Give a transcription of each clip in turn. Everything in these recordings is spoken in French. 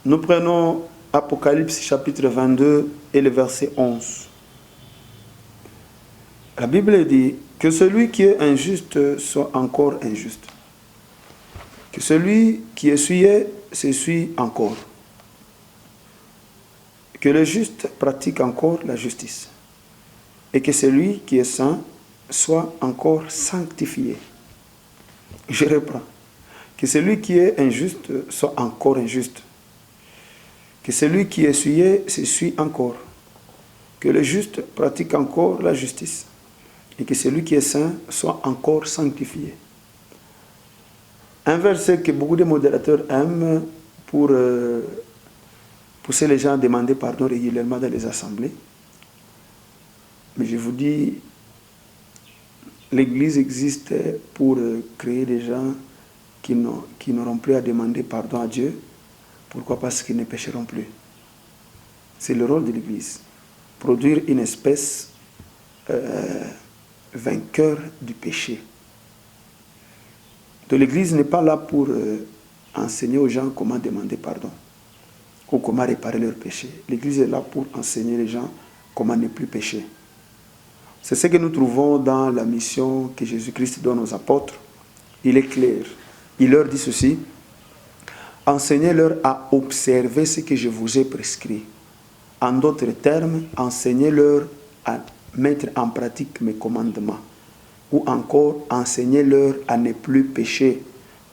Nous prenons Apocalypse chapitre 22 et le verset 11. La Bible dit que celui qui est injuste soit encore injuste. Que celui qui essuyait s'essuie encore. Que le juste pratique encore la justice. Et que celui qui est saint soit encore sanctifié. Je reprends. Que celui qui est injuste soit encore injuste. Que celui qui essuyait s'essuie encore. Que le juste pratique encore la justice. Et que celui qui est saint soit encore sanctifié. Un verset que beaucoup de modérateurs aiment pour pousser les gens à demander pardon régulièrement dans les assemblées. Mais je vous dis, l'Église existe pour créer des gens qui n'auront plus à demander pardon à Dieu. Pourquoi? Parce qu'ils ne pécheront plus. C'est le rôle de l'Église. Produire une espèce vainqueur du péché. Donc l'Église n'est pas là pour enseigner aux gens comment demander pardon ou comment réparer leurs péchés. L'Église est là pour enseigner les gens comment ne plus pécher. C'est ce que nous trouvons dans la mission que Jésus-Christ donne aux apôtres. Il est clair. Il leur dit ceci: enseignez-leur à observer ce que je vous ai prescrit. En d'autres termes, enseignez-leur à mettre en pratique mes commandements. Ou encore, enseignez-leur à ne plus pécher.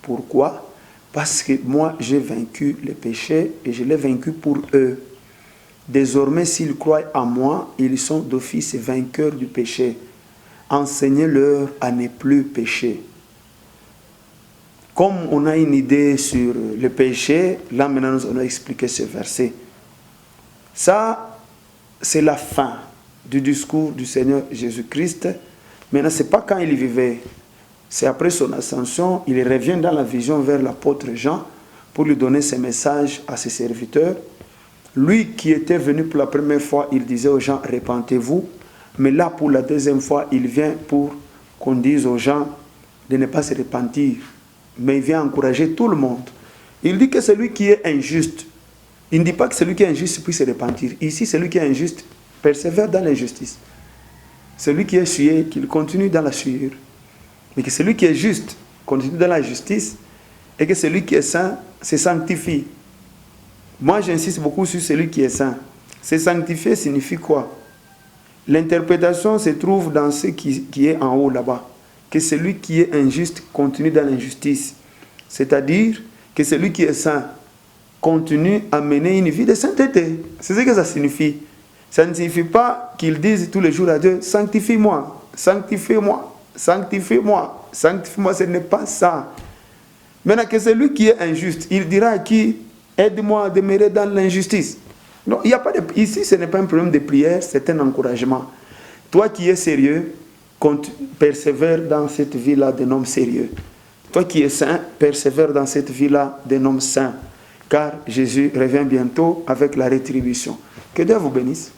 Pourquoi? Parce que moi, j'ai vaincu le péché et je l'ai vaincu pour eux. Désormais, s'ils croient en moi, ils sont d'office vainqueurs du péché. Enseignez-leur à ne plus pécher. Comme on a une idée sur le péché, là maintenant nous allons expliquer ce verset. Ça, c'est la fin du discours du Seigneur Jésus-Christ. Maintenant, ce n'est pas quand il vivait. C'est après son ascension, il revient dans la vision vers l'apôtre Jean pour lui donner ses messages à ses serviteurs. Lui qui était venu pour la première fois, il disait aux gens, repentez-vous. Mais là, pour la deuxième fois, il vient pour qu'on dise aux gens de ne pas se repentir. Mais il vient encourager tout le monde. Il dit que celui qui est injuste, il ne dit pas que celui qui est injuste puisse se repentir. Ici, celui qui est injuste persévère dans l'injustice. Celui qui est souillé, qu'il continue dans la souillure. Mais que celui qui est juste continue dans la justice. Et que celui qui est saint se sanctifie. Moi, j'insiste beaucoup sur celui qui est saint. Se sanctifier signifie quoi? L'interprétation se trouve dans ce qui est en haut là-bas. Que celui qui est injuste continue dans l'injustice. C'est-à-dire que celui qui est saint continue à mener une vie de sainteté. C'est ce que ça signifie. Ça ne signifie pas qu'ils disent tous les jours à Dieu, sanctifie-moi, sanctifie-moi, sanctifie-moi, sanctifie-moi. Ce n'est pas ça. Maintenant que celui qui est injuste, il dira à qui, aide-moi à demeurer dans l'injustice. Non, il y a pas de, ici, ce n'est pas un problème de prière, c'est un encouragement. Toi qui es sérieux, persévère dans cette vie-là d'un homme sérieux. Toi qui es saint, persévère dans cette vie-là d'un homme saint. Car Jésus revient bientôt avec la rétribution. Que Dieu vous bénisse.